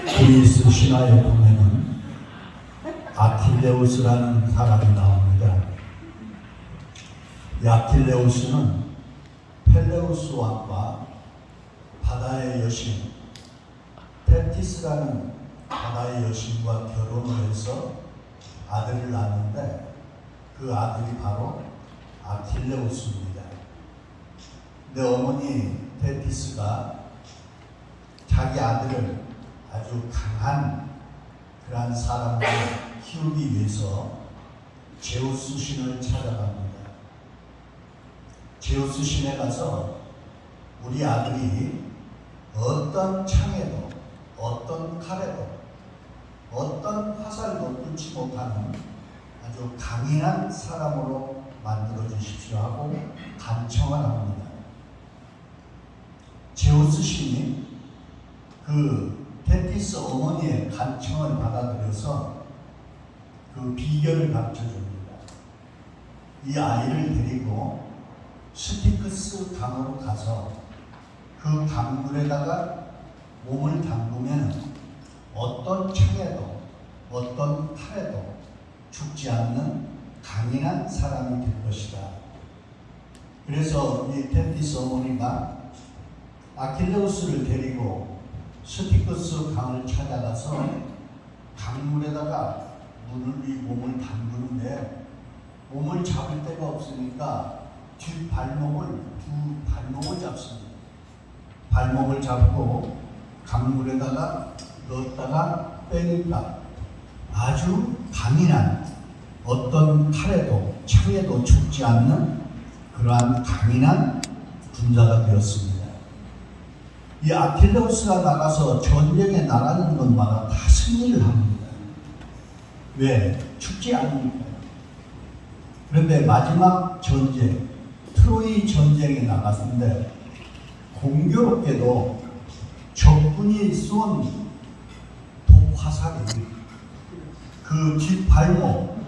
그리스 신화에 보면은 아킬레우스라는 사람이 나옵니다. 이 아킬레우스는 펠레우스 왕과 바다의 여신 테티스라는 바다의 여신과 결혼을 해서 아들을 낳았는데 그 아들이 바로 아킬레우스입니다. 근데 어머니 테티스가 자기 아들을 아주 강한 그러한 사람으로 키우기 위해서 제우스 신을 찾아갑니다. 제우스 신에 가서 우리 아들이 어떤 창에도 어떤 칼에도 어떤 화살도 뚫지 못하는 아주 강인한 사람으로 만들어 주십시오 하고 간청을 합니다. 제우스 신이 그 테티스 어머니의 간청을 받아들여서 그 비결을 가르쳐 줍니다. 이 아이를 데리고 스티크스 강으로 가서 그 강물에다가 몸을 담그면 어떤 창에도 어떤 칼에도 죽지 않는 강인한 사람이 될 것이다. 그래서 이 테티스 어머니가 아킬레우스를 데리고 스티크스 강을 찾아가서 강물에다가 이 몸을 담그는데 몸을 잡을 데가 없으니까 두 발목을 잡습니다. 발목을 잡고 강물에다가 넣었다가 빼니까 아주 강인한 어떤 칼에도 창에도 죽지 않는 그러한 강인한 군사가 되었습니다. 이 아킬레우스가 나가서 전쟁에 나가는 것마다 다 승리를 합니다. 왜? 죽지 않으니까요. 그런데 마지막 전쟁, 트로이 전쟁에 나갔는데 공교롭게도 적군이 쏜 독화살이 그 뒷발목,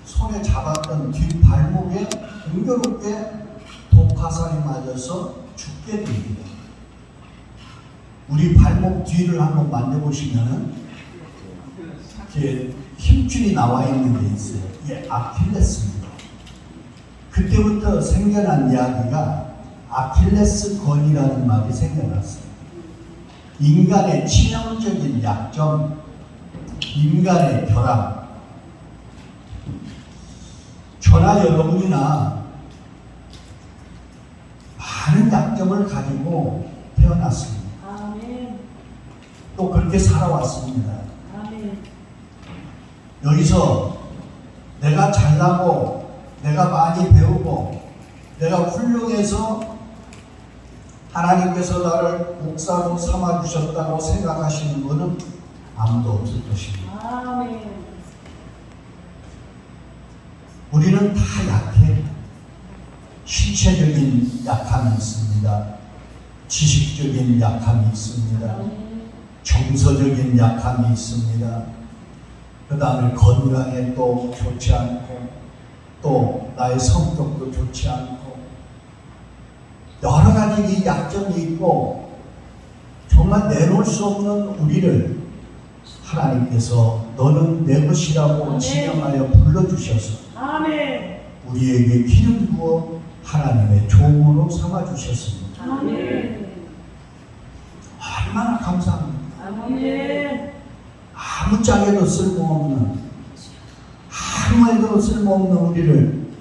손에 잡았던 뒷발목에 공교롭게 독화살이 맞아서 죽게 됩니다. 우리 발목 뒤를 한번 만져보시면은 이렇게 힘줄이 나와 있는 게 있어요. 이게 아킬레스입니다. 그때부터 생겨난 이야기가 아킬레스 건이라는 말이 생겨났어요. 인간의 치명적인 약점, 인간의 결함. 저나 여러분이나 많은 약점을 가지고 태어났습니다. 또 그렇게 살아왔습니다. 여기서 내가 잘나고 내가 많이 배우고 내가 훌륭해서 하나님께서 나를 목사로 삼아주셨다고 생각하시는 분은 아무도 없을 것입니다. 우리는 다 약해. 신체적인 약함이 있습니다. 지식적인 약함이 있습니다. 정서적인 약함이 있습니다. 그 다음에 건강에 또 좋지 않고 또 나의 성격도 좋지 않고 여러 가지 이 약점이 있고 정말 내놓을 수 없는 우리를 하나님께서 너는 내 것이라고 지명하여 불러주셔서 우리에게 기름 부어 하나님의 종으로 삼아주셨습니다. 얼마나 감사합니다. 아무짝에도 쓸모없는 아무에도 쓸모없는 우리를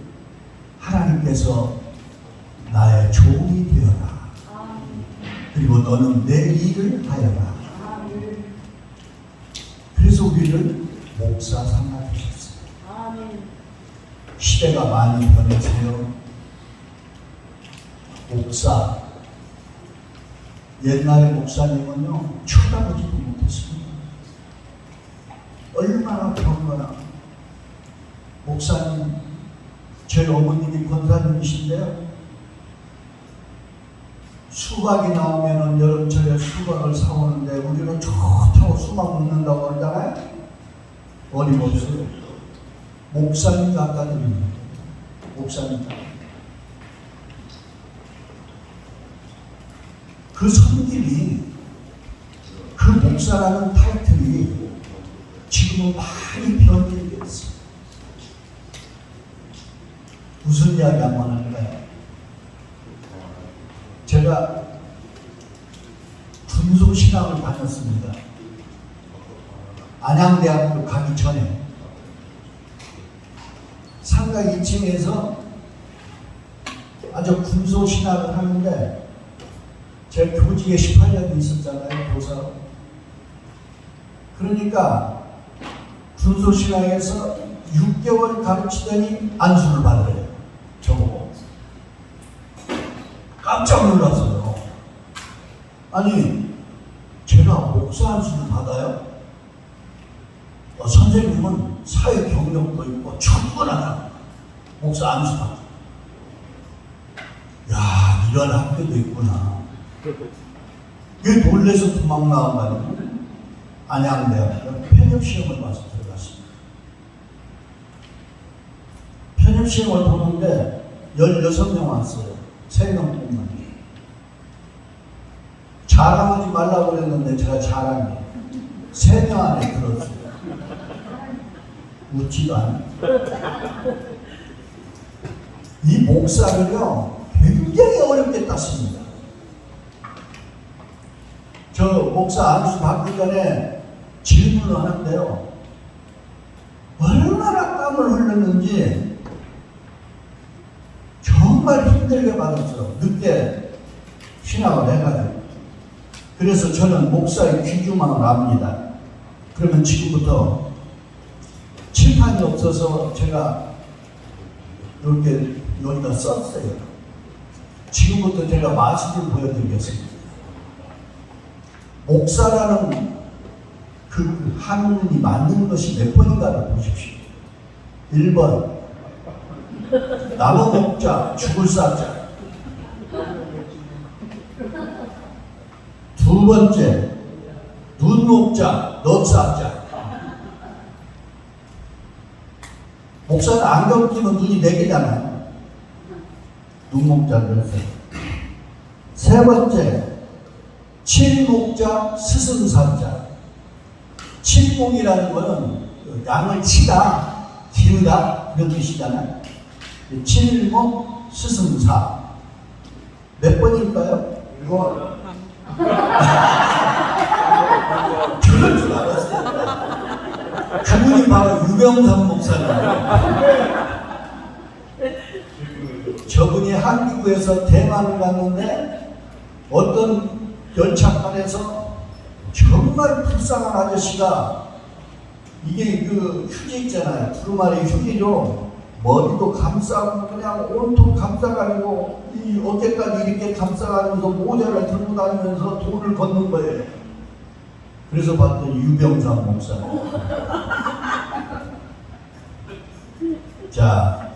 하나님께서 나의 종이 되어라. 그리고 너는 내 일을 하여라. 그래서 우리를 목사 삼아주셨어요. 시대가 많이 변해서요. 목사, 옛날의 목사님은요 쳐다보지도 못했습니다. 얼마나 경건한 목사님, 저희 어머님이 권사님이신데요. 수박이 나오면은 여름철에 수박을 사오는데 우리는 좋다고 수박 먹는다고 그러잖아요. 어림없어요. 목사님 갖다 드립니다. 목사님. 그 섬김이, 그 목사라는 타이틀이 지금은 많이 변질되어 있습니다. 무슨 이야기 한번 할까요? 제가 군소신학을 다녔습니다. 안양대학교 가기 전에 상가 2층에서 아주 군소신학을 하는데, 제가 교직에 18년 있었잖아요, 교사로. 그러니까 군소신학에서 6개월 가르치더니 안수를 받으래요, 저보고. 깜짝 놀랐어요. 아니, 제가 목사 안수를 받아요? 선생님은 사회 경력도 있고 충분하다. 목사 안수 받아. 야, 이런 학교도 있구나. 이게 놀래서 도망 나와가지고 안양대학교 편입시험을 봐서 들어갔습니다. 편입시험을 보는데 16명 왔어요. 3명 뿐만. 자랑하지 말라고 그랬는데 제가 자랑해. 3명 안에 들었어요. 웃지도 않아요. 이 목사를요, 굉장히 어렵게 땄습니다. 저 목사 안수 받기 전에 질문을 하는데요, 얼마나 땀을 흘렸는지 정말 힘들게 받았어요. 늦게 신학을 해가지고. 그래서 저는 목사의 귀중함을 압니다. 그러면 지금부터 칠판이 없어서 제가 이렇게 여기다 썼어요. 지금부터 제가 마술을 보여드리겠습니다. 목사라는 그 한문이 맞는 것이 몇 번인가를 보십시오. 1번 나무 목자 죽을 사자. 2번째 눈 목자 넉사자. 목사는 안경 끼면 눈이 4개잖아요. 눈 목자 넉사자. 3번째 칠목자 스승사자. 칠목이라는 것은 양을 치다, 기르다 이런 뜻이잖아요. 칠목 스승사. 몇 번일까요? 1번. 그럴 줄 알았어요. 그분이 바로 유병삼 목사님이에요. 저분이 한기구에서 대만을 갔는데 어떤 열차판에서 정말 불쌍한 아저씨가, 이게 그 휴지 있잖아요. 두루마리 휴지로 머리도 감싸고 그냥 온통 감싸가지고 이 어깨까지 이렇게 감싸가면서 모자를 들고 다니면서 돈을 걷는 거예요. 그래서 봤더니 유병삼 목사님. 자,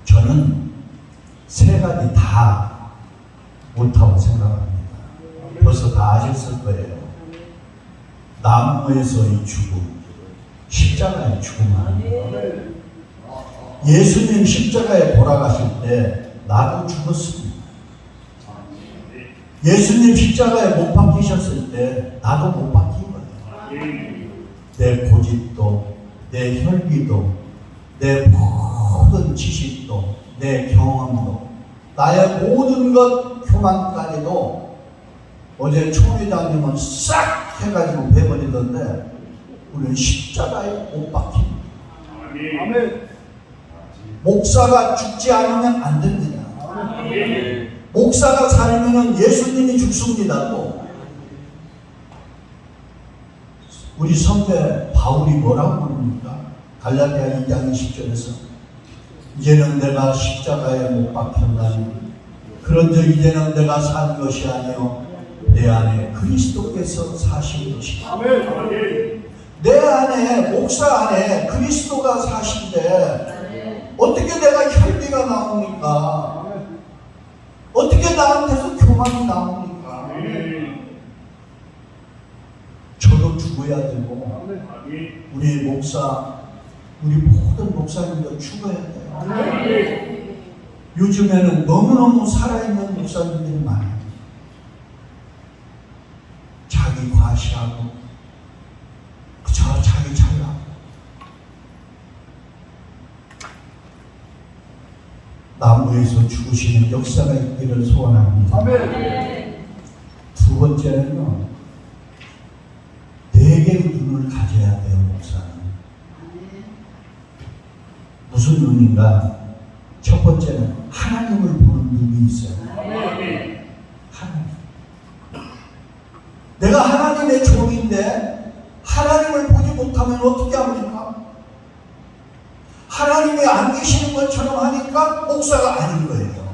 저는 3가지 다 못하고 생각합니다. 벌써 다 아셨을 거예요. 나무에서의 죽음, 십자가의 죽음. 예수님 십자가에 돌아가실 때 나도 죽었습니다. 예수님 십자가에 못 박히셨을 때 나도 못 박힌 거예요. 내 고집도, 내 혈기도, 내 모든 지식도, 내 경험도, 나의 모든 것 교만까지도 어제 총회장님은 싹 해가지고 배버리던데 우리는 십자가에 못 박힙니다. 아멘. 목사가 죽지 않으면 안 됩니다. 아멘. 목사가 살면 예수님이 죽습니다. 또 우리 선배 바울이 뭐라고 합니까? 갈라디아 2장 20절에서 이제는 내가 십자가에 못 박혔나니 그런즉 이제는 내가 사는 것이 아니요 내 안에 그리스도께서 사신 것이다. 내 안에, 목사 안에 그리스도가 사신데 어떻게 내가 혈기가 나옵니까? 어떻게 나한테서 교만이 나옵니까? 저도 죽어야 되고 우리 목사, 우리 모든 목사님도 죽어야 돼요. 요즘에는 너무너무 살아있는 목사님들이 많아요. 자기 과시하고 그저 자기 잘나고 나무에서 죽으시는 역사가 있기를 소원합니다. 두 번째는요, 네 개의 눈을 가져야 돼요. 목사는 무슨 눈인가? 첫 번째는 하나님을 보는 눈이 있어요. 하나님. 내가 하나님의 종인데 하나님을 보지 못하면 어떻게 합니까? 하나님이 안 계시는 것처럼 하니까 목사가 아닌 거예요.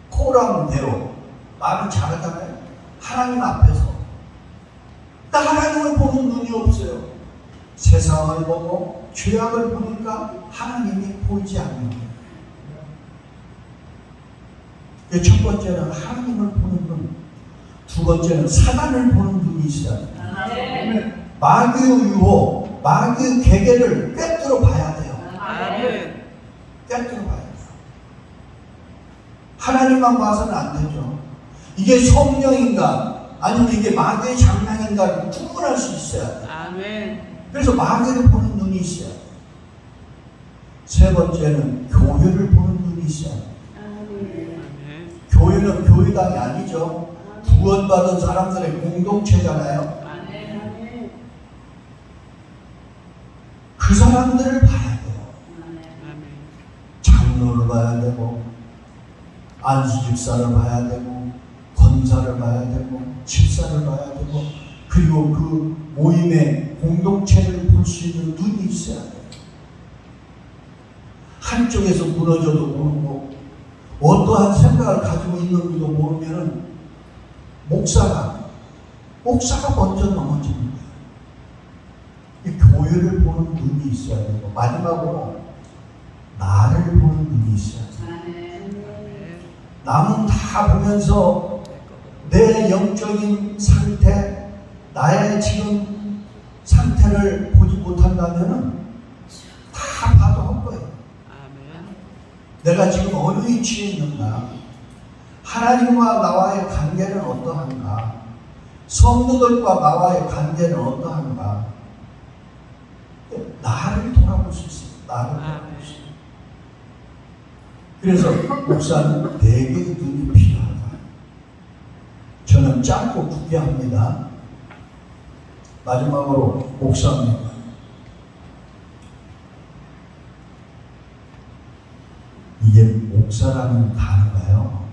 코랑 대요. 말을 잘하잖아요. 하나님 앞에서. 나 하나님을 보는 눈이 없어요. 세상을 보고 죄악을 보니까 하나님이 보이지 않는 거예요. 첫 번째는 하나님을 보는 눈, 두 번째는 사단을 보는 눈이 있어야 돼요. 마귀의 유혹, 마귀의 계계를 꿰뚫어 봐야 돼요. 꿰뚫어 봐야 돼요. 하나님만 봐서는 안 되죠. 이게 성령인가 아니면 이게 마귀의 장난인가 구분할 수 있어야 돼요. 그래서 마귀를 보는 눈이 있어야 돼요. 세 번째는 교회를 보는 눈이 있어야 돼요. 교회는 교회당이 아니죠. 구원받은 사람들의 공동체잖아요. 그 사람들을 봐야 돼요. 장로를 봐야 되고, 안수집사를 봐야 되고, 권사를 봐야 되고, 집사를 봐야 되고, 그리고 그 모임의 공동체를 볼 수 있는 눈이 있어야 돼요. 한쪽에서 무너져도 모르고 어떠한 생각을 가지고 있는지도 모르면은 목사가 먼저 넘어지는 거예요. 이 교회를 보는 눈이 있어야 되고, 마지막으로 나를 보는 눈이 있어야 돼요. 남은 다 보면서 내 영적인 상태, 나의 지금 상태를 보지 못한다면은 다 봐도 할 거예요. 내가 지금 어느 위치에 있는가? 하나님과 나와의 관계는 어떠한가? 성도들과 나와의 관계는 어떠한가? 나를 돌아볼 수 있어요. 나를 돌아볼 수 있어요. 그래서 목사는 네 개의 눈이 필요하다. 저는 짧고 굳게 합니다. 마지막으로 목사입니다. 이게 목사라는 단어가요,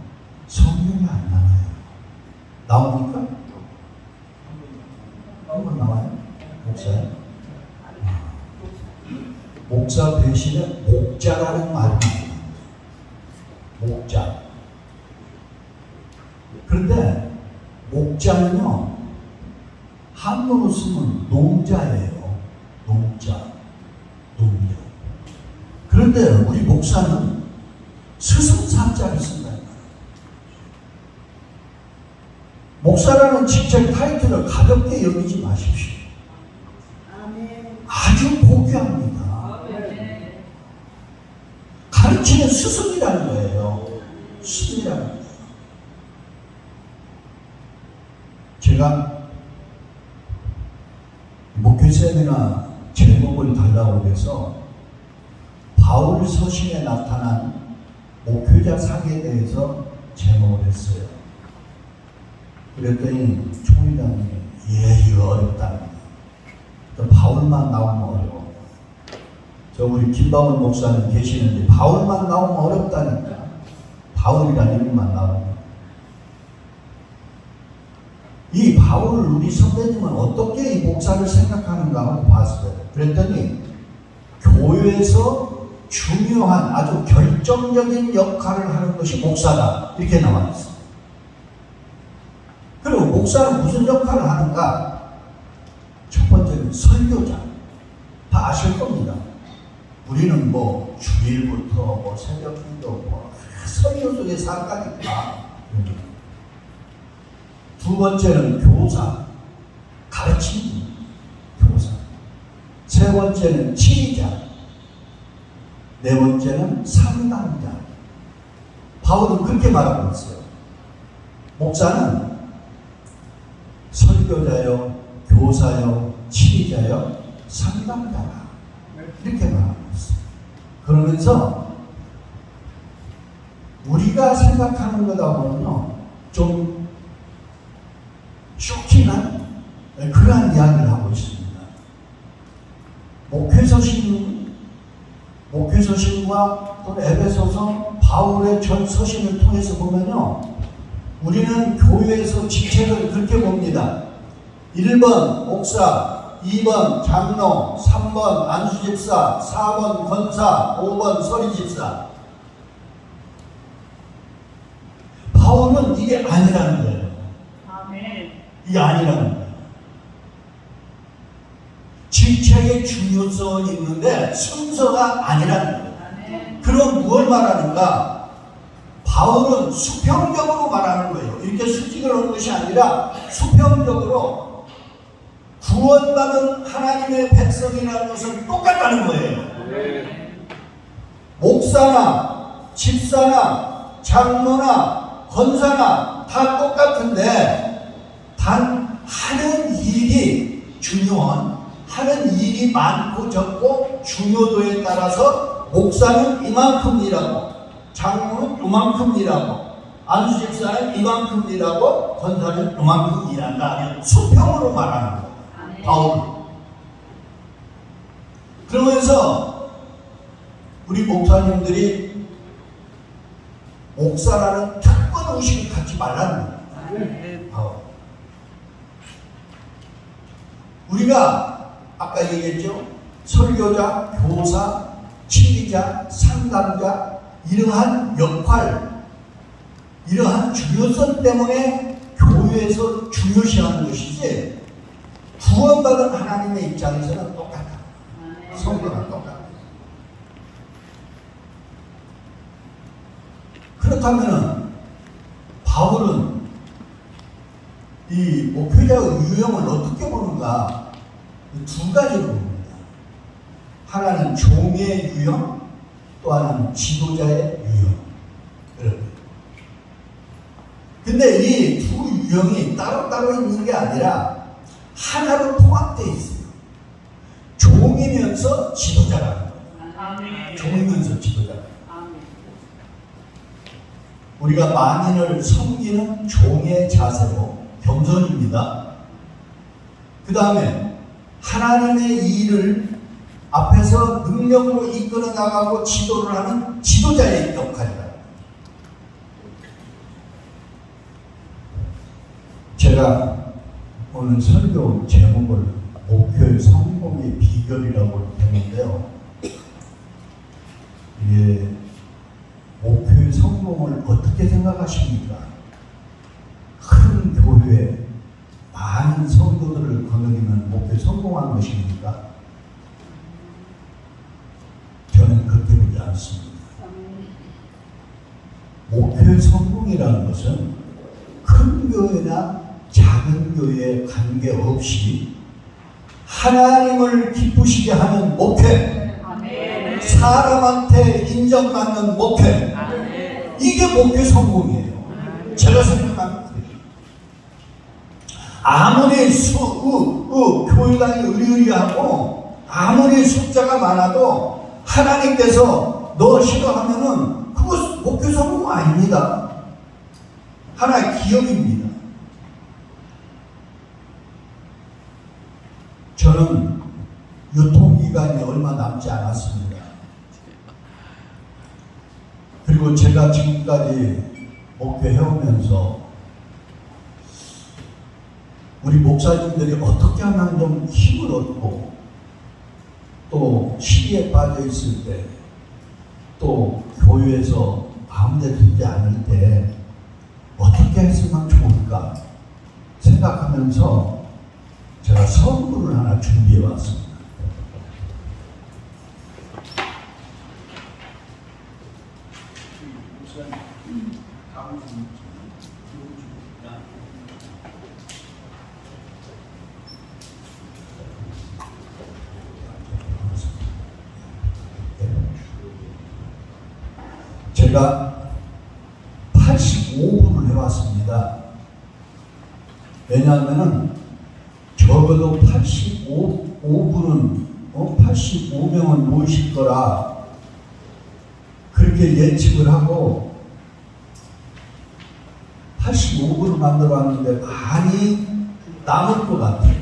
성경이 안 나와요. 나옵니까? 한번 나와요? 목사요? 목사 대신에 목자라는 말이 나와요. 목자. 그런데 목자는요, 한문으로 쓰면 농자예요. 농자. 그런데 우리 목사는 스승산자를 쓴다. 목사라는 직책 타이틀을 가볍게 여기지 마십시오. 아주 고귀합니다. 가르치는 스승이라는 거예요. 스승이라는 거예요. 제가 목회 세미나 제목을 달라고 해서 바울 서신에 나타난 목회자 사기에 대해서 제목을 했어요. 그랬더니 총회장님이 이거 어렵다는 거예요. 바울만 나오면 어려워. 저 우리 김방울 목사님 계시는데 바울만 나오면 어렵다니까. 바울이라는 이름만 나오면. 이 바울을 우리 선배님은 어떻게 이 목사를 생각하는가 하고 봤어요. 그랬더니 교회에서 중요한 아주 결정적인 역할을 하는 것이 목사다. 이렇게 나와 있어요. 그리고 목사는 무슨 역할을 하는가? 첫 번째는 설교자. 다 아실 겁니다. 우리는 뭐 주일부터 뭐 새벽기도 뭐 설교 속에 살까니까. 두 번째는 교사. 가르치는 교사. 세 번째는 지휘자. 네 번째는 상담자. 바울은 그렇게 말하고 있어요. 목사는 설교자요, 교사요, 치리자요, 상담자라. 이렇게 말하고 있어요. 그러면서 우리가 생각하는 거다보면요, 좀 쇼킹한 그러한 이야기를 하고 있습니다. 목회서신과 또는 에베소서 바울의 전 서신을 통해서 보면요, 우리는 교회에서 직책을 그렇게 봅니다. 1번 목사, 2번 장로, 3번 안수집사, 4번 권사, 5번 서리집사. 바울은 이게 아니라는 거예요. 아멘. 이게 아니라는 거예요. 직책의 중요성은 있는데 순서가 아니라는 거예요. 아멘. 그럼 무엇을 말하는가? 바울은 수평적으로 말하는 거예요. 이렇게 수직을 하는 것이 아니라 수평적으로 구원받은 하나님의 백성이라는 것은 똑같다는 거예요. 네. 목사나 집사나 장로나 권사나 다 똑같은데 단 하는 일이 중요한, 하는 일이 많고 적고 중요도에 따라서 목사는 이만큼 일하고 장로는 이만큼 일하고 안수집사는 이만큼 일하고 권사는 이만큼 일한다. 수평으로 말하는 거예요. 바울. 그러면서 우리 목사님들이 목사라는 특권 의식을 갖지 말라는 거예요. 우리가 아까 얘기했죠. 설교자, 교사, 치리자, 상담자, 이러한 역할, 이러한 중요성 때문에 교회에서 중요시하는 것이지, 구원받은 하나님의 입장에서는 똑같다. 성경은 똑같다. 그렇다면 바울은 이 목회자의 유형을 어떻게 보는가? 두 가지로 봅니다. 하나는 종의 유형, 또 하나는 지도자의 유형. 이렇게. 근데 이 두 유형이 따로따로 있는 게 아니라 하나로 통합되어 있어요. 종이면서 지도자라는 거예요. 종이면서 지도자라는 거예요. 우리가 만인을 섬기는 종의 자세로 겸손입니다. 그 다음에 하나님의 일을 앞에서 능력으로 이끌어 나가고 지도를 하는 지도자의 역할이다. 제가 오늘 설교 제목을 목표의 성공의 비결이라고 했는데요. 예, 목표의 성공을 어떻게 생각하십니까? 큰 교회에 많은 성도들을 거느리면 목표에 성공한 것입니까? 저는 그렇게 보지 않습니다. 목표의 성공이라는 것은 큰 교회나 작은 교회에 관계없이 하나님을 기쁘시게 하는 목회, 아멘. 사람한테 인정받는 목회, 아멘. 이게 목회 성공이에요. 아멘. 제가 생각하는 거예요. 아무리 교회당이 의리의리하고 아무리 숫자가 많아도 하나님께서 너 싫어하면은 그거 목회 성공 아닙니다. 하나의 기업입니다. 저는 유통기간이 얼마 남지 않았습니다. 그리고 제가 지금까지 목회해오면서 우리 목사님들이 어떻게 하면 좀 힘을 얻고 또 시기에 빠져 있을 때 또 교회에서 마음대로 되지 않을 때 어떻게 했으면 좋을까 생각하면서 제가 선물을 하나 준비해 왔습니다. 제가 85분을 해왔습니다. 왜냐하면은 적어도 85분은 85명은 모이실 거라 그렇게 예측을 하고 85분을 만들어 왔는데 많이 남을 것 같아요.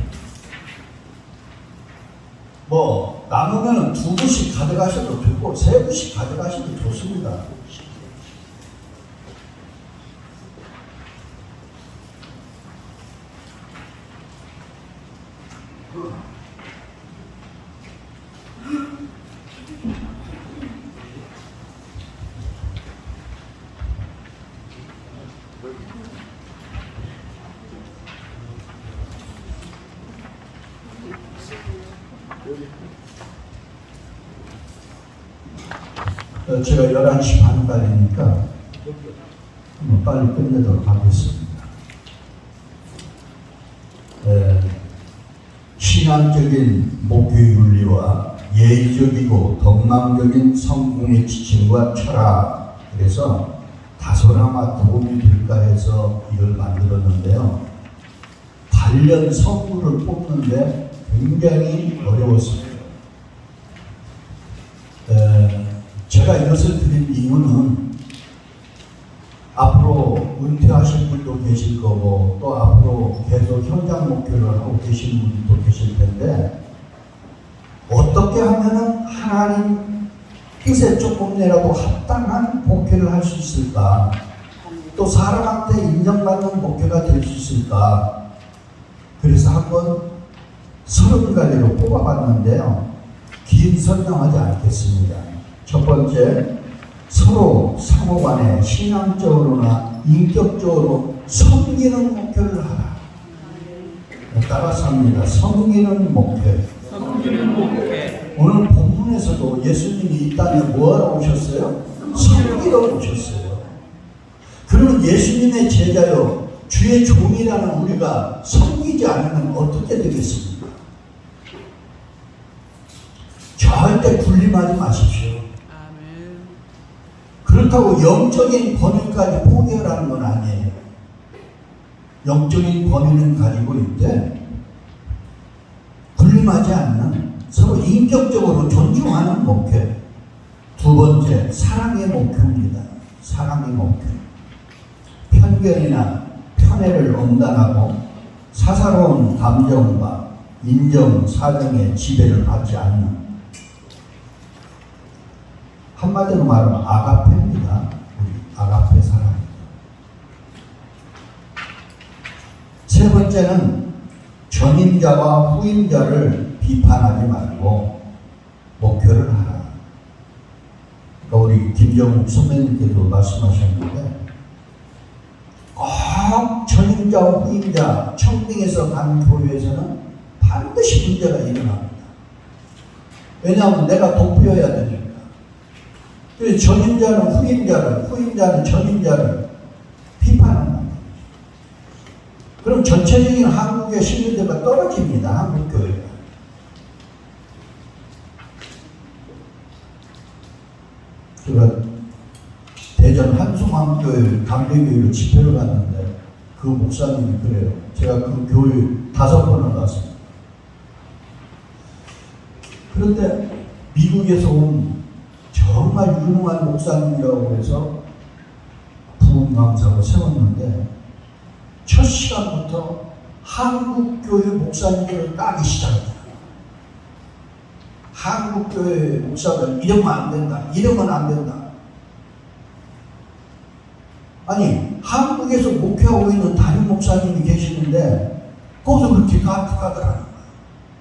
뭐 남으면 2분씩 가져가셔도 되고 3분씩 가져가셔도 좋습니다. 제가 11시 반까지니까 빨리 끝내도록 하겠습니다. 신앙적인 목회 윤리와 예의적이고 덕망적인 성공의 지침과 철학, 그래서 다소나마 도움이 될까 해서 이걸 만들었는데요. 관련 성구를 뽑는데 굉장히 어려웠습니다. 제가 이것을 드린 이유는 앞으로 은퇴하실 분도 계실 거고 또 앞으로 계속 현장 목표를 하고 계신 분도 계실 텐데 어떻게 하면은 하나님 뜻에 조금이라도 합당한 목회를 할 수 있을까, 또 사람한테 인정받는 목회가 될 수 있을까. 그래서 한번 30가지로 뽑아봤는데요. 긴 설명하지 않겠습니다. 첫 번째, 서로 상호간에 신앙적으로나 인격적으로 섬기는 목회를 하라. 따라서 합니다. 섬기는 목회. 섬기는 목회. 오늘 본문에서도 예수님이 이 땅에 뭐하러 오셨어요? 섬기러 오셨어요. 그러면 예수님의 제자요, 주의 종이라는 우리가 섬기지 않으면 어떻게 되겠습니까? 절대 군림하지 마십시오. 그렇다고 영적인 권위까지 포기하라는 건 아니에요. 영적인 권위는 가지고 있되 군림하지 않는, 서로 인격적으로 존중하는 목회. 두 번째, 사랑의 목회입니다. 사랑의 목회. 편견이나 편애를 엄단하고 사사로운 감정과 인정, 사정의 지배를 받지 않는, 한마디로 말하면 아가페입니다. 우리 아가페 사랑입니다. 세 번째는 전임자와 후임자를 비판하지 말고 목회를 하라. 그러니까 우리 김정욱 선배님께도 말씀하셨는데 꼭 전임자와 후임자, 청빙에서 가는 교회에서는 반드시 문제가 일어납니다. 왜냐하면 내가 도표해야 되니까. 그래서 전임자는 후임자를, 후임자는 전임자를 비판한다. 그럼 전체적인 한국의 신뢰도가 떨어집니다. 한국 교회가. 제가 대전 한송암교회 강대교회로 집회를 갔는데 그 목사님이 그래요. 제가 그 교회 5번을 갔습니다. 그런데 미국에서 온 정말 유능한 목사님이라고 해서 부흥 강사로 세웠는데 첫 시간부터 한국교회 목사님들을 까기 시작합니다. 한국교회 목사들 이러면 안 된다. 이러면 안 된다. 아니, 한국에서 목회하고 있는 담임 목사님이 계시는데 거기서 그렇게 까더라는 거예요.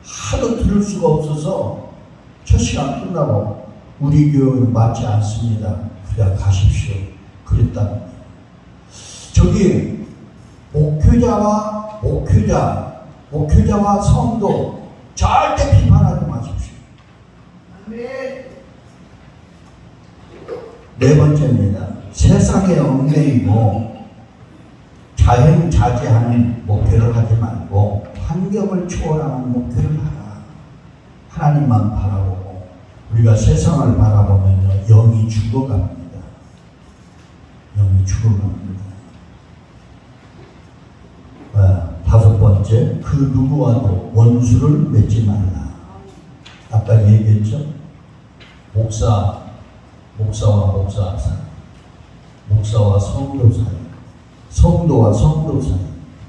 하도 들을 수가 없어서 첫 시간 끝나고 우리 교회는 맞지 않습니다. 그냥 가십시오. 그랬다는 거예요. 저기 목회자와 성도 절대 비판하지 마십시오. 네 번째입니다. 세상에 얽매이고 자행자제하는 목회를 하지 말고 환경을 초월하는 목회를 하라. 하나님만 바라보고 우리가 세상을 바라보면 영이 죽어갑니다. 영이 죽어갑니다. 5번째, 번째, 그 누구와도 원수를 맺지 말라. 아까 얘기했죠? 목사와 목사 사이, 목사와 성도 사이, 성도와 성도 사이,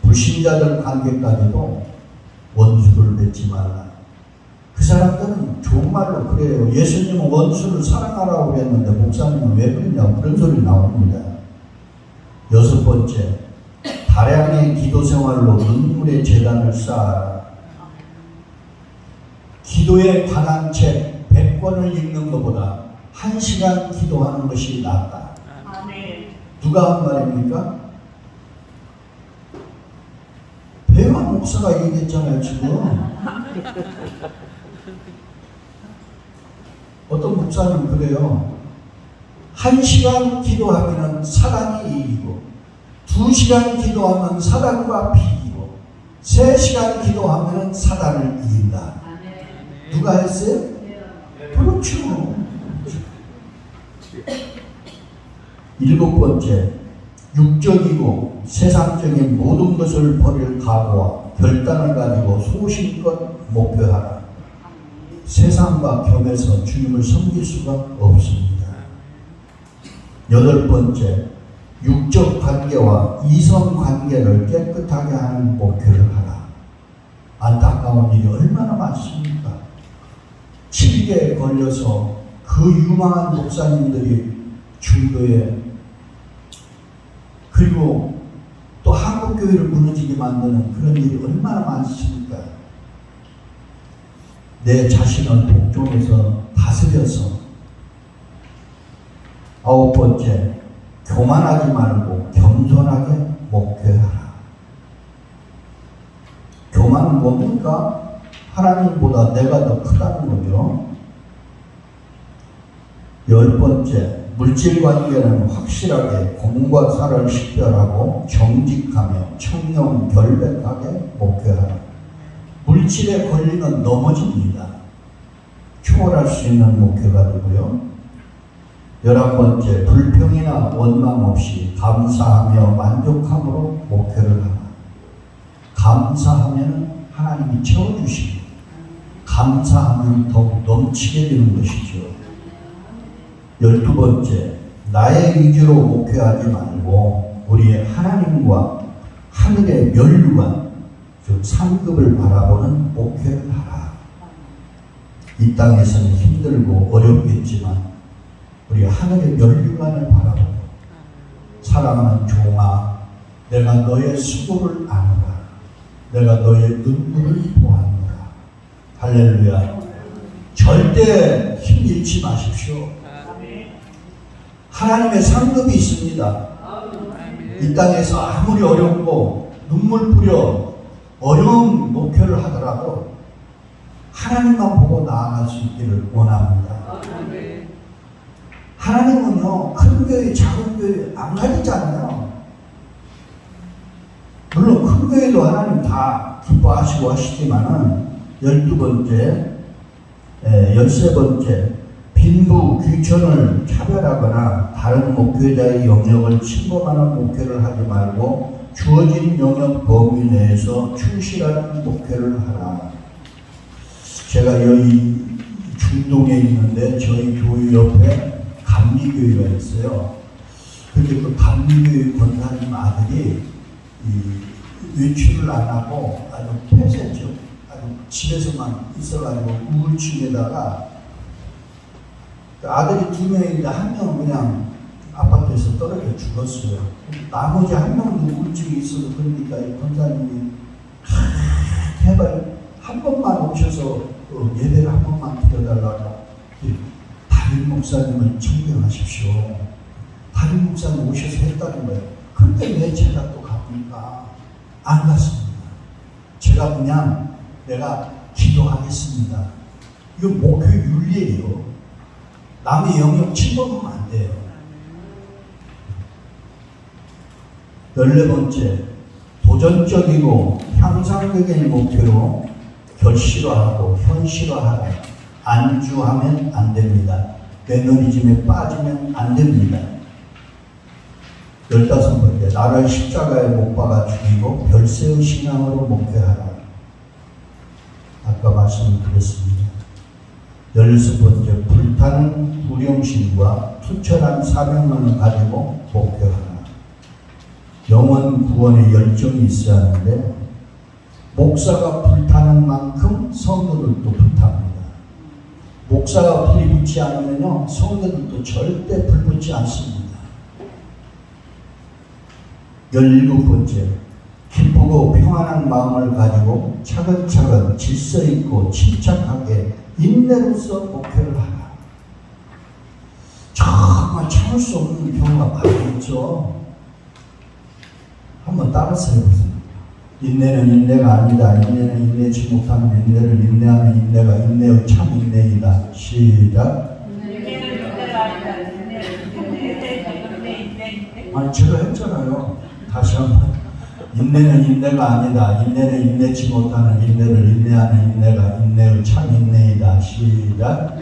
불신자들 관계까지도 원수를 맺지 말라. 그 사람들은 좋은 말로 그래요. 예수님은 원수를 사랑하라고 그랬는데 목사님은 왜 그러냐고 그런 소리 나옵니다. 여섯 번째, 다량의 기도 생활로 눈물의 재단을 쌓아라. 기도에 관한 책 100권을 읽는 것보다 1시간 기도하는 것이 낫다. 누가 한 말입니까? 배화 목사가 얘기했잖아요, 지금. 어떤 목사는 그래요. 1시간 기도하면 사단이 이기고, 2시간 기도하면 사단과 비기고, 3시간 기도하면 사단을 이긴다. 누가 했어요? 그렇죠. 일곱 번째, 육적이고 세상적인 모든 것을 버릴 각오와 결단을 가지고 소신껏 목표하라. 세상과 겸해서 주님을 섬길 수가 없습니다. 여덟 번째, 육적 관계와 이성 관계를 깨끗하게 하는 목표를 하라. 안타까운 일이 얼마나 많습니까? 7개에 걸려서 그 유망한 목사님들이 중도에, 그리고 또 한국교회를 무너지게 만드는 그런 일이 얼마나 많습니까? 내 자신을 복종해서 다스려서. 아홉 번째, 교만하지 말고 겸손하게 목회하라. 교만은 뭡니까? 하나님보다 내가 더 크다는 거죠. 열 번째, 물질 관계는 확실하게 공과 사를 식별하고 정직하며 청렴 결백하게 목회하라. 물질에 걸리면 넘어집니다. 초월할 수 있는 목회가 되고요. 11번째, 불평이나 원망 없이 감사하며 만족함으로 목회를 하라. 감사하면 하나님이 채워주시고, 감사하면 더욱 넘치게 되는 것이죠. 12번째, 나의 위주로 목회하지 말고 우리의 하나님과 하늘의 면류관, 즉 상급을 바라보는 목회를 하라. 이 땅에서는 힘들고 어렵겠지만 우리 하늘의 면류관을 바라보고, 사랑하는 종아, 내가 너의 수고를 아노라. 내가 너의 눈물을 보았노라. 할렐루야. 절대 힘잃지 마십시오. 하나님의 상급이 있습니다. 이 땅에서 아무리 어렵고 눈물 뿌려 어려운 목표를 하더라도 하나님만 보고 나아갈 수 있기를 원합니다. 하나님은요, 큰 교회, 작은 교회 안 가리잖아요. 물론 큰 교회도 하나님 다 기뻐하시고 하시지만은 12번째, 13번째, 빈부, 귀천을 차별하거나 다른 목회자의 영역을 침범하는 목회를 하지 말고 주어진 영역 범위 내에서 충실하는 목회를 하라. 제가 여기 중동에 있는데 저희 교회 옆에 감리교회가 있어요. 근데 그 감리교회 권사님 아들이 외출을 안 하고 아주 폐쇄죠. 아주 집에서만 있어가지고 우울증에다가 아들이 2명인데 1명은 그냥 아파트에서 떨어져 죽었어요. 나머지 1명도 우울증이 있어서 그러니까 이 권사님이 제발 한 번만 오셔서 예배를 한 번만 드려달라고 담임 목사님을 청명하십시오. 담임 목사님 오셔서 했다는 거예요. 근데 왜 제가 또 갑니까? 안 갔습니다. 제가 그냥 내가 기도하겠습니다. 이거 목회 윤리예요. 남의 영역 침범하면 안 돼요. 14번째, 도전적이고 향상적인 목표로 결실화하고 현실화하라. 안주하면 안 됩니다. 매너리즘에 빠지면 안 됩니다. 15번째, 나를 십자가에 못 박아 죽이고 별세의 신앙으로 목회하라. 아까 말씀드렸습니다. 16번째, 불타는 두려움심과 투철한 사명만을 가지고 목회하라. 영혼 구원의 열정이 있어야 하는데 목사가 불타는 만큼 성도들도 불탑니다. 목사가 불이 붙지 않으면요, 성도들도 절대 불 붙지 않습니다. 17번째, 기쁘고 평안한 마음을 가지고 차근차근 질서 있고 침착하게 인내로서 목회를 하라. 정말 참을 수 없는 경우가 많이 있죠. 한번 따라서 해보세요. 인내는 인내가 아니다. 인내는 인내치 못하는 인내를 인내하는 인내가 인내의 참 인내이다. 시작. 아니 제가 했잖아요. 다시 한번. 인내는 인내가 아니다. 인내는 인내치 못하는 인내를 인내하는 인내가 인내의 참 인내이다. 시작.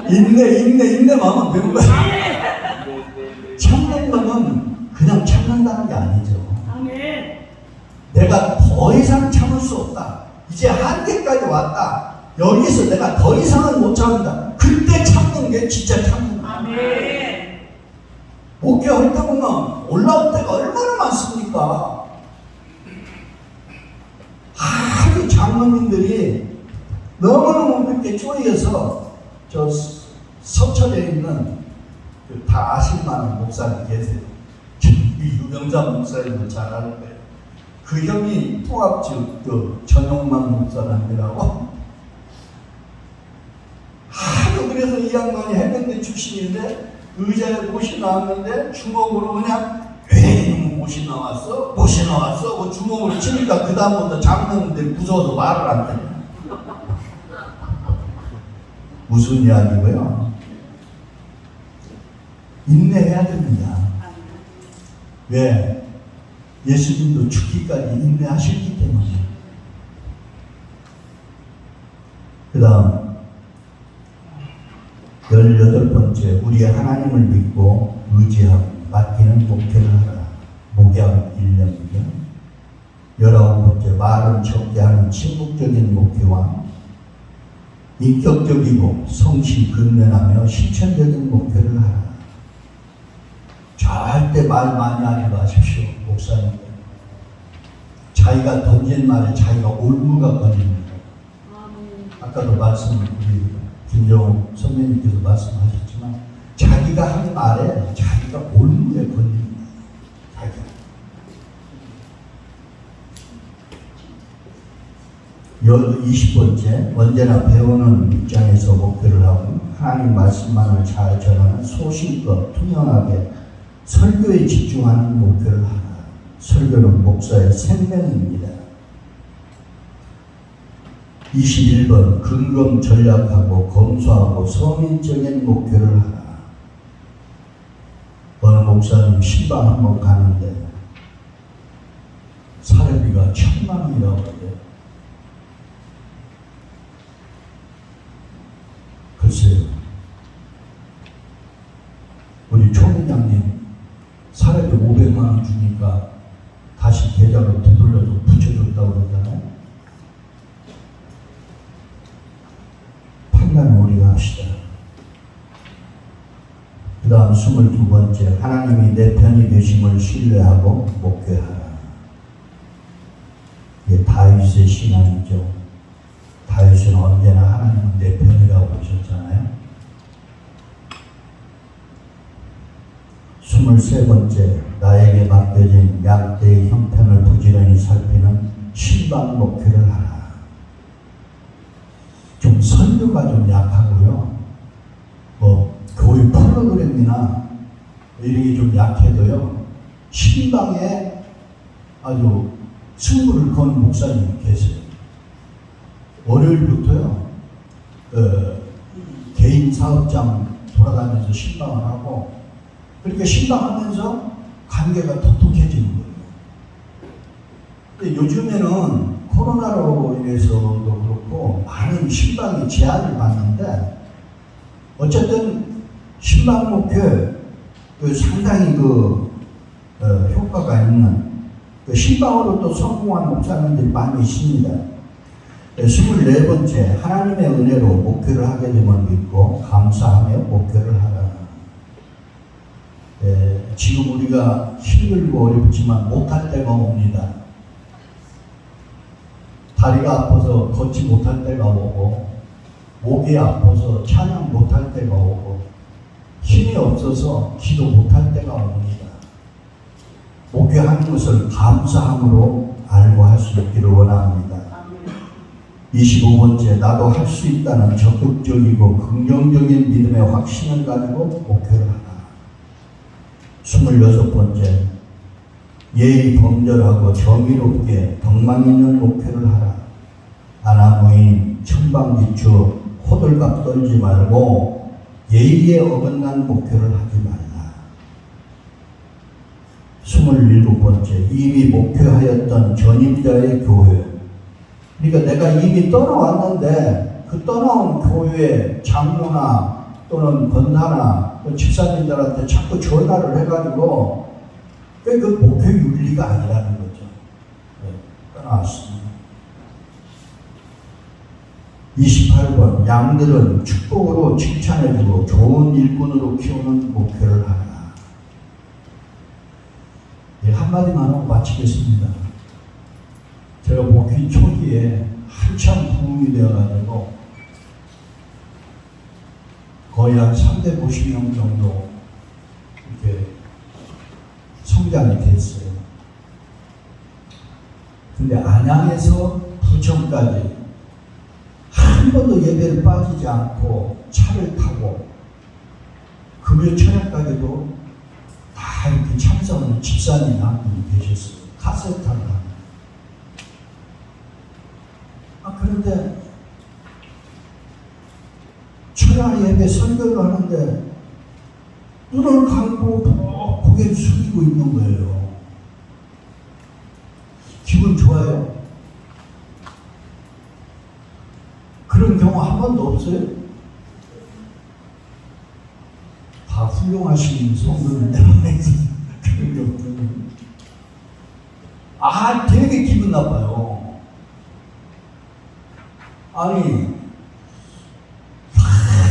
인내만 하면 되는 거야. 참는 거는 그냥 참는다는 게 아니죠. 내가 더 이상 참을 수 없다. 이제 한계까지 왔다. 여기서 내가 더 이상은 못 참는다. 그때 참는 게 진짜 참는 거야. 목회할 때 보면 올라올 때가 얼마나 많습니까? 하도 장로님들이 너무너무 그렇게 쪼여서 저 서천에 있는 다 아실만한 목사님 계세요. 유병자 목사님도 잘 아는 거예요. 그 형이 통합지역 전용만 목사님이라고 하도 그래서 이 양반이 해병대 출신인데 의자에 못이 나왔는데 주먹으로 그냥 왜 못이 나왔어? 못이 나왔어? 뭐 주먹으로 치니까 그 다음부터 잡는데 무서워서 말을 안 해. 무슨 이야기고요? 인내해야 됩니다. 왜? 예수님도 죽기까지 인내하셨기 때문에. 그 다음 18번째, 우리 하나님을 믿고 의지하고 맡기는 목회를 하라. 목약 1년이죠. 19번째, 말은 적게 하는 침묵적인 목회와 인격적이고 성실 근면하며 실천적인 목회를 하라. 절대 말 많이 하지 마십시오, 목사님들. 자기가 던진 말에 자기가 올무가 걸립니다. 아까도 우리 김정우 선배님께서 말씀하셨지만 자기가 한 말에 자기가 올무에 걸립니다. 자기가. 20번째, 언제나 배우는 입장에서 목표를 하고 하나님 말씀만을 잘 전하는 소신껏 투명하게 설교에 집중하는 목표를 하라. 설교는 목사의 생명입니다. 21번, 근검 전략하고 검소하고 서민적인 목표를 하라. 어느 목사님 신방 한번 가는데 사례비가 1,000,000원이라고 그래요. 글쎄요. 우리 총회장님 사례비 500만원 주니까 다시 계좌로 되돌려서 붙여줬다고 그러잖아요. 판단은 우리가 합시다. 그 다음 22번째, 하나님이 내 편이 되심을 신뢰하고 목회하라. 이게 다윗의 신앙이죠. 다윗은 언제나 하나님은 내 편이라고 보셨잖아요. 23번째, 나에게 맡겨진 양떼의 형편을 부지런히 살피는 신방 목회를 하라. 좀 설교가 좀 약하고요. 교육 프로그램이나 이런 게 좀 약해도요. 신방에 아주 승부를 건 목사님이 계세요. 월요일부터요. 개인 사업장 돌아다니면서 신방을 하고 그렇게 신방하면서 관계가 톡톡해지는 거예요. 근데 요즘에는 코로나로 인해서도 그렇고 많은 신방이 제한을 받는데 어쨌든 신방 목회 상당히 효과가 있는 신방으로 또 성공한 목사님들이 많이 있습니다. 24번째, 하나님의 은혜로 목회를 하게 됨을 믿고 감사하며 목회를 하라. 지금 우리가 힘들고 어렵지만 못할 때가 옵니다. 다리가 아파서 걷지 못할 때가 오고, 목이 아파서 찬양 못할 때가 오고, 힘이 없어서 기도 못할 때가 옵니다. 목회하는 것을 감사함으로 알고 할 수 있기를 원합니다. 25번째, 나도 할 수 있다는 적극적이고 긍정적인 믿음의 확신을 가지고 목회를 하라. 26번째, 예의 범절하고 정의롭게 덕망 있는 목회를 하라. 아나무인 천방지축 호들갑 떨지 말고 예의에 어긋난 목회를 하지 말라. 27번째, 이미 목회하였던 전임자의 교회. 그러니까 내가 이미 떠나왔는데 그 떠나온 교회 장로나 또는 권사나 집사님들한테 자꾸 전화를 해가지고 그 목회 윤리가 아니라는 거죠. 떠나왔습니다. 28번, 양들은 축복으로 칭찬해주고 좋은 일꾼으로 키우는 목회를 하라. 한마디만 하고 마치겠습니다. 제가 목회 초기에 한참 부흥이 되어가지고 거의 한 350명 정도 이렇게 성장이 됐어요. 근데 안양에서 부천까지 한 번도 예배를 빠지지 않고 차를 타고 금요 저녁까지도 다 이렇게 참석하는 집사님 한 분이 계셨어요. 카세트를 하는. 그런데 초야 예배 설교를 하는데 눈을 감고 고개를 숙이고 있는 거예요. 기분 좋아요? 그런 경우 한 번도 없어요? 다 훌륭하신 성도인데 그런 게 없더니 되게 기분 나빠요. 아니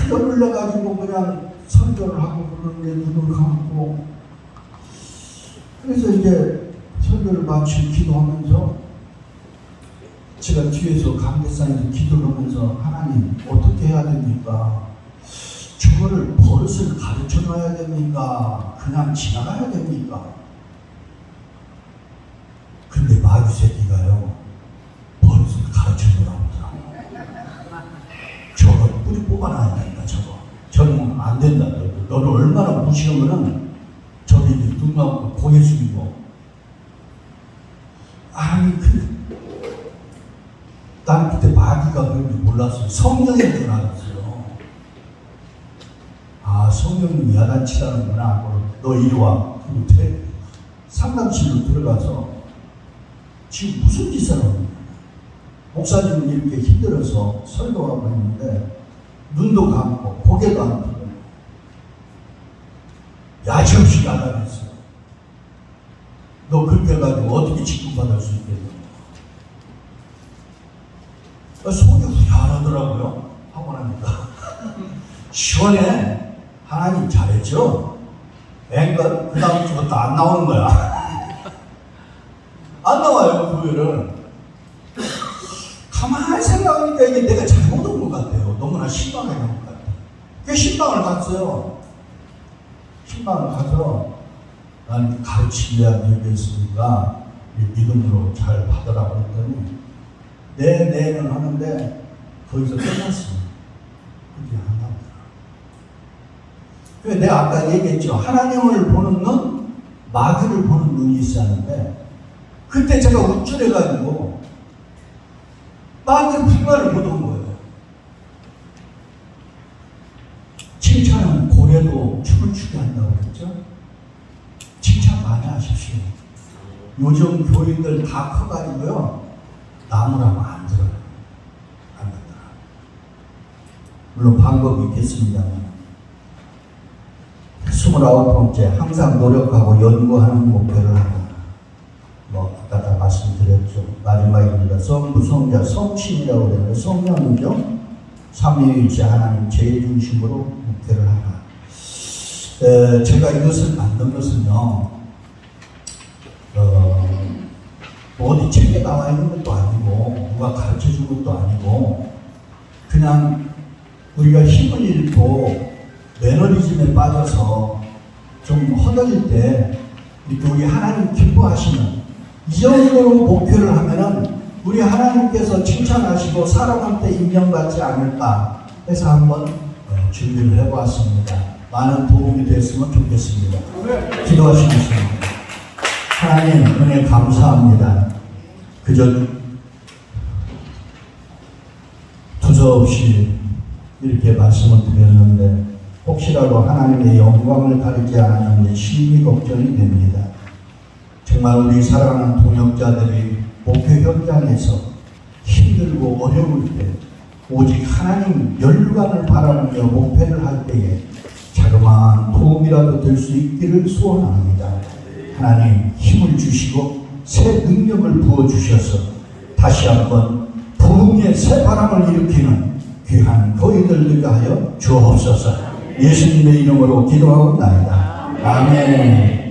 열을 내가지고 그냥 설교를 하고 그러는데 눈을 감고 그래서 이제 설교를 마치고 기도하면서 제가 뒤에서 강대상에서 기도를 하면서 하나님 어떻게 해야 됩니까? 저거를 버릇을 가르쳐 놔야 됩니까? 그냥 지나가야 됩니까? 근데 마귀 새끼가요 버릇을 가르쳐 놓으라고 저거 뿌리 뽑아놔야 된다. 저는 안 된다. 너를 얼마나 무시하면은 저기 눈 감고 고개 숙이고 난 그때 마귀가 그런지 몰랐어요. 성령인 줄 알았어요. 성령님이 야단치라는구나. 너 이리 와. 그리고 상담실로 들어가서 지금 무슨 짓을 하는 거야? 목사님은 이렇게 힘들어서 설교하고 있는데 눈도 감고 고개도 안 펴고 야지없이 야단했어. 너 그렇게 해가지고 어떻게 직분받을 수 있겠냐. 속이 후련하더라고요. 하고 나니까 시원해. 하나님 잘했죠? 앵글 그 다음 주부터 안 나오는 거야. 안 나와요. 교회를 가만히 생각하니까 이게 내가 잘못한 것 같아요. 너무나 실망한 것 같아요. 그래서 신방을 갔어요. 신방을 가서 난 가르치기야 되겠으니까 믿음으로 잘 받으라고 했더니 네는 하는데 거기서 끝났어요. 그게 안 나오더라. 그래서 내가 아까 얘기했죠. 하나님을 보는 눈, 마귀를 보는 눈이 있었는데 그때 제가 우쭐해가지고 마귀의 불만을 못 온 거예요. 칭찬은 고래도 춤을 추게 한다고 그랬죠? 칭찬 많이 하십시오. 요즘 교인들 다 커가지고요. 나무라면 안 들어요. 안 된다. 물론 방법이 있겠습니다만 29번째 항상 노력하고 연구하는 목표를 한다. 아까 다 말씀드렸죠. 마지막입니다. 성부성자 성신이라고 그러는데 성령이죠. 삼위일체 하나님 제중심으로 목표를 하라. 제가 이것을 만든 것은요, 어디 책에 나와 있는 것도 아니고 누가 가르쳐 준 것도 아니고 그냥 우리가 힘을 잃고 매너리즘에 빠져서 좀 허덕일 때 이렇게 우리 하나님 기뻐하시는 이 정도로 목표를 하면은 우리 하나님께서 칭찬하시고 사람한테 인정받지 않을까 해서 한번 준비를 해보았습니다. 많은 도움이 됐으면 좋겠습니다. 기도하시겠습니다. 하나님 은혜 감사합니다. 그저 두서없이 이렇게 말씀을 드렸는데 혹시라도 하나님의 영광을 가리지 않았는지 심히 걱정이 됩니다. 정말 우리 사랑하는 동역자들이 목표 현장에서 힘들고 어려울 때 오직 하나님 연루관을 바라보며 목표를 할 때에 자그마한 도움이라도 될 수 있기를 소원합니다. 하나님 힘을 주시고 새 능력을 부어주셔서 다시 한번 부흥의 새 바람을 일으키는 귀한 거인들 되게 하여 주옵소서. 예수님의 이름으로 기도하옵나이다. 아멘.